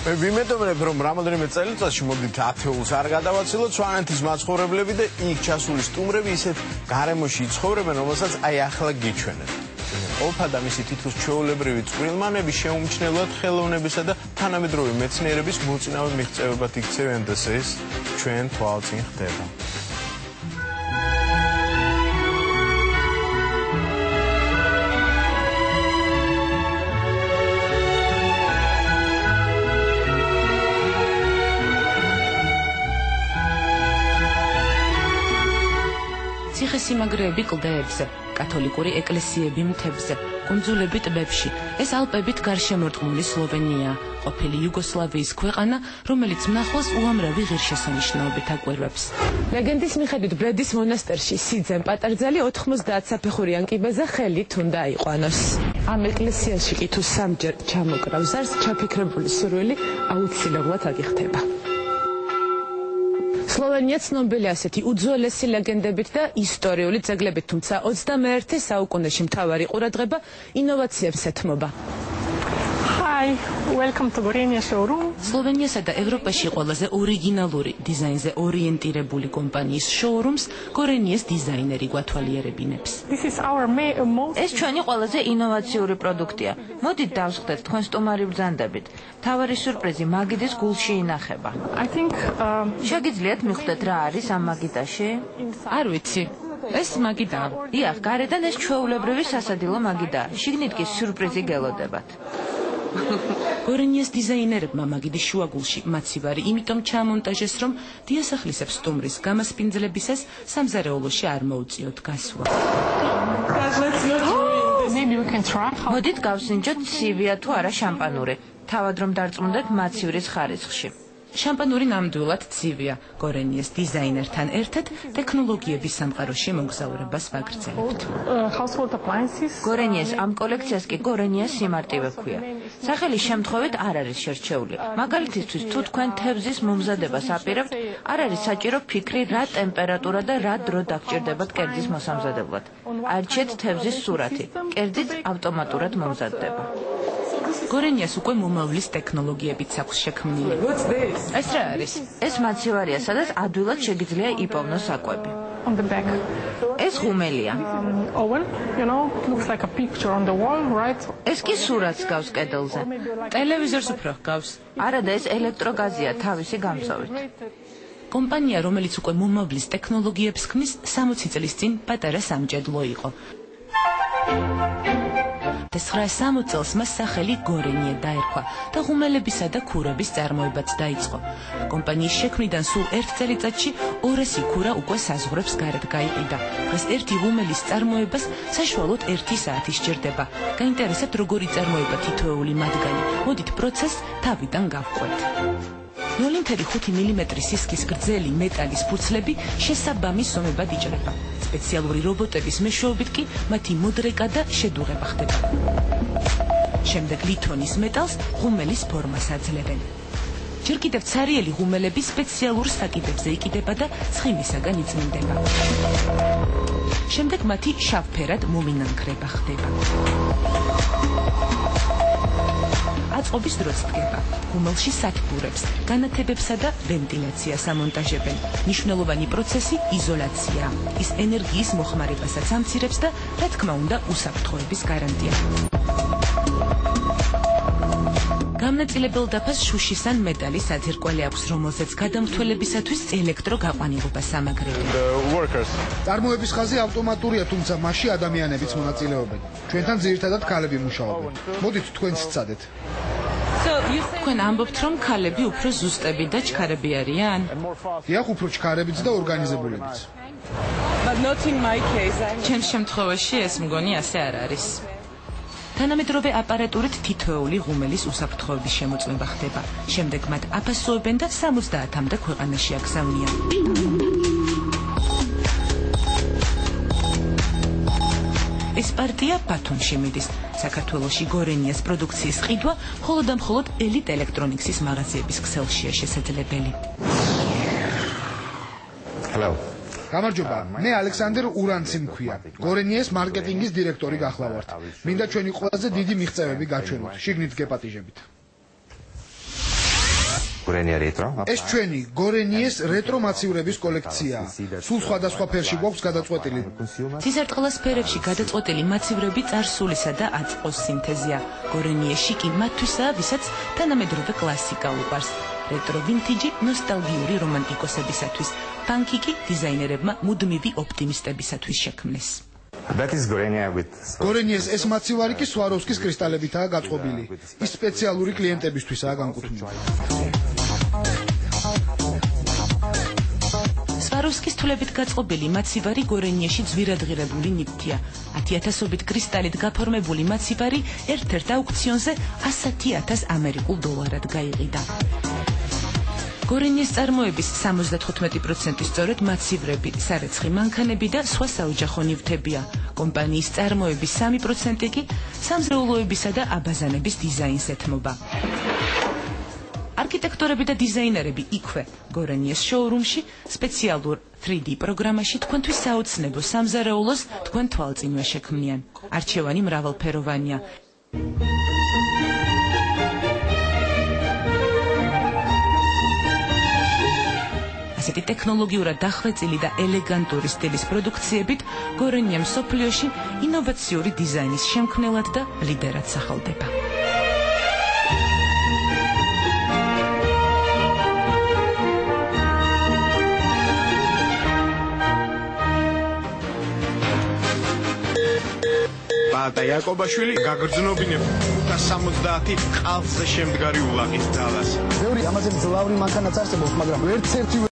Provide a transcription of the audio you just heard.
მე ვიმედოვნებ, რომ რამოდენიმე წელიწადში მოდით ათეულს არ გადავაცილოთ სვანეთის მაცხოვრებლები და იქ ჩასული სტუმრები ისეთ გარემოში იცხოვრებენ, რომელსაც აი ახლა გიჩვენეთ. ყოფა და მისი თითქოს ჩვეულებრივი წყვილმანები შეუმჩნევლად ხელოვნებისა და თანამედროვე მეცნიერების მოწინავე მიღწევებად იქცევიან და ეს ჩვენ თვალწინ ხდება. ციხესიმაგრეები კლდეებზე, კათოლიკური ეკლესიები მთებზე, კუნძულები ტბებში. ეს ალპებით გარშემორტყმული სლოვენია, ყოფილი იუგოსლავიის ქვეყანა, რომელიც მნახველს უამრავი ღირსშესანიშნაობით აკვირვებს. ლეგენდის მიხედვით ბრედის მონასტერში სიძემ პატარძალი 90 საფეხურიან კიბეზე ხელით უნდა აიყვანოს. ამ ეკლესიაში კი თუ სამჯერ ჩამოკრავ ზარს, ჩაფიქრებული სურვილი აუცილებლად აგიხდება. სლოვენია ცნობილი ასეთი უძველესი ლეგენდებით და ისტორიული ძეგლებით, თუმცა 21 საუკუნეში მთავარი ყურადღება ინოვაციებს ეთმობა. Hi, welcome to Gorenje showroom. სლოვენიასა და ევროპაში ყველაზე ორიგინალური დიზაინზე ორიენტირებული კომპანიის შოურუმს გორენიეს დიზაინერი გვათვალიერებინებს. This is our most ეს ჩვენი ყველაზე ინოვაციური პროდუქტია. მოდით დავსხდეთ თქვენ სტუმარი ბრძანდებით. თავარი სურპრიზი მაგიდის გულში ინახება. I think შეგიძლიათ მიხვდეთ რა არის ამ მაგიდაში? არ ვიცი. ეს მაგიდაა. დიახ, გარედან ეს ჩვეულებრივი სასადილო მაგიდაა. შიგნით კი სიურპრიზი გელოდებათ. გორენიეს დიზაინერებმა მაგიდის შუაგულში მაცივარი იმიტომ ჩამონტაჟეს, რომ დიასახლისებს სტუმრის გამასპინძლებისას სამზარეულოში არ მოუწიოთ გასვლა. maybe we can try. მოდით გავსინჯოთ ცივია თუ არა შამპანური. თავად რომ დარწმუნდეთ მაცივრის ხარისხში. შამპანური ნამდვილად ცივია. გორენიეს დიზაინერთან ერთად ტექნოლოგიების სამყაროში მოგზაურებას ვაგრძელებთ. Household appliances. გორენიეს ამ კოლექციას კი გორენიეს სიმარტივე ქვია. სახელის შემთხვევით არ არის შერჩეული. მაგალითისთვის, თუ თქვენ თევზის მომზადებას აპირებთ, არ არის საჭირო ფიქრი, რა ტემპერატურა და რა დრო დაგჭირდებათ კერძის მოსამზადებლად. არჩიეთ თევზის სურათი. კერძიც ავტომატურად მომზადდება. გორენიას უკვე მომავლის ტექნოლოგიებით აქვს შექმნილი. ეს რა არის? ეს მაცივარია, სადაც ადვილად შეგიძლია იპოვნოს საკვები. On the back. ეს ღუმელია. Oven, looks like a picture on the wall, right? ეს კი სურათს გავს კედელზე. ტელევიზორს უფრო ჰგავს. არა და ეს ელექტროგაზია თავისი გამწვევით. კომპანია, რომელიც უკვე მომავლის ტექნოლოგიებს ქმნის, 60 წლის წინ პატარა სამჭედლო იყო. 960 წელს მას სახელი გორენიე დაერქვა და ღუმელებისა და ქურების წარმოებაც დაიწყო. კომპანიის შექმნიდან სულ 1 წელიწადში 200 ქურა უკვე საზღვრებს გარეთ გაიყიდა. დღეს ერთი ღუმელის წარმოებას საშუალოდ 1 საათი სჭირდება. გაინტერესებთ როგორი წარმოება თითოეული მათგანი? მოდით პროცესს თავიდან გავყვეთ. 0.5 მმ სისქის გრძელი მეტალის ფურცლები შესაბამის ზომებად იჭრება. სპეციალური რობოტების მეშვეობით კი მათი მოდრეკა და შედუღება ხდება. შემდეგ ლითონის მეტალს ღუმელის ფორმას აძლევენ. ჯერ კიდევ ცარიელი ღუმელები სპეციალურ საკიდებზე იყიდება და ცხიმისაგან იწმინდება. შემდეგ მათი შავფერად მომინანქრება ხდება. აწყობის დროს დგება. ღუმელში სათბურებს, განათებებსა და ვენტილაციას ამონტაჟებენ. მნიშვნელოვანი პროცესი იზოლაცია. ის ენერგიის მოხმარებასაც ამცირებს და, რა თქმა უნდა, უსაფრთხოების გარანტია. გამნაწილებელ დაფას შუშის ან მეტალის საძირკველი აქვს, რომელზეც გადამმართველებისათვის ელექტროგაყვანილობას ამაგრებენ. წარმოების ხაზი ავტომატურია, თუმცა მასში ადამიანებიც მონაწილეობენ. ჩვენთან ძირითადად ქალები მუშაობენ. მოდით თქვენც სცადეთ. თქვენ ამბობთ, რომ ქალები უფრო ზუსტები და ჩქარები არიან? დიახ, უფრო ჩქარებიც და ორგანიზებულებიც. ჩემს შემთხვევაში ეს მგონი ასე არ არის. თანამედროვე აპარატურით თითოეული ღუმელის უსაფრთხოების შემოწმება ხდება. შემდეგ მათ აფასოებენ და 70-მდე ქვეყანაში აგზავნიან. ეს პარტია ბათუმში მიდის. საქართველოში გორენიას პროდუქციის ყიდვა მხოლოდ და მხოლოდ ელიტ ელექტრონიქსის მაღაზიების ქსელშია შესაძლებელი. Hello. გამარჯობა, მე ალექსანდრ ურანცი მქვია. გორენიეს მარკეტინგის დირექტორი გახლავართ. მინდა ჩვენი ყველაზე დიდი მიღწევები გაჩვენოთ. შიგნით გეპატიჟებით. ეს ჩვენი გორენიეს რეტრო მაცივრების კოლექციაა. სულ სხვადასხვა ფერში გვაქვს გადაწყვეტილი. ცისარტყელას ფერებში გადაწყვეტილი მაცივრები წარსულისა და აწყოს სინთეზია. გორენიეში კი მათთვისაა, ვისაც თანამედროვე კლასიკა უყვარს. რეტრო ვინტიჯი ნოსტალგიური რომანტიკოსებისათვის, ფანკი კი დიზაინერებმა მუდმივი ოპტიმისტებისათვის შექმნეს. გორენიეს ეს მაცივარი კი სვაროვსკის კრისტალებითაა გაწყობილი. ის სპეციალური კლიენტებისთვისაა განკუთვნილი. სვაროვსკის თვლებით გაწყობილი მაცივარი გორენიეში ძვირადღირებული ნივთია. 10,000-ობით კრისტალით გაფორმებული მაცივარი ერთ-ერთ აუქციონზე 110,000 ამერიკულ დოლარად გაიყიდა. გორენიეს წარმოების 75% სწორედ მაცივრები, სარეცხი მანქანები და სხვა საოჯახო ნივთებია. კომპანიის წარმოების 3% კი სამზრეულოებისა და აბაზანების დიზაინს ეთმობა. არქიტექტორები და დიზაინერები იქვე, გორენიეს შოურუმში, სპეციალურ 3D პროგრამაში თქვენთვის საოცნებო სამზარეულოს თქვენ თვალწინვე შექმნიან. არჩევანი მრავალფეროვანია. ასეთი ტექნოლოგიურად დახვეწილი და ელეგანტური სტილის პროდუქციებით გორენია მსოფლიოში ინოვაციური დიზაინის შემქმნელად და ლიდერად სახელდება. და იაკობაშვილი გაგრძნობინებ 570 ყალზე შემდგარი ულაღის ძალას. ბევრი ამაზე მძლავრი მანქანაც არსებობს, მაგრამ ერთ-ერთი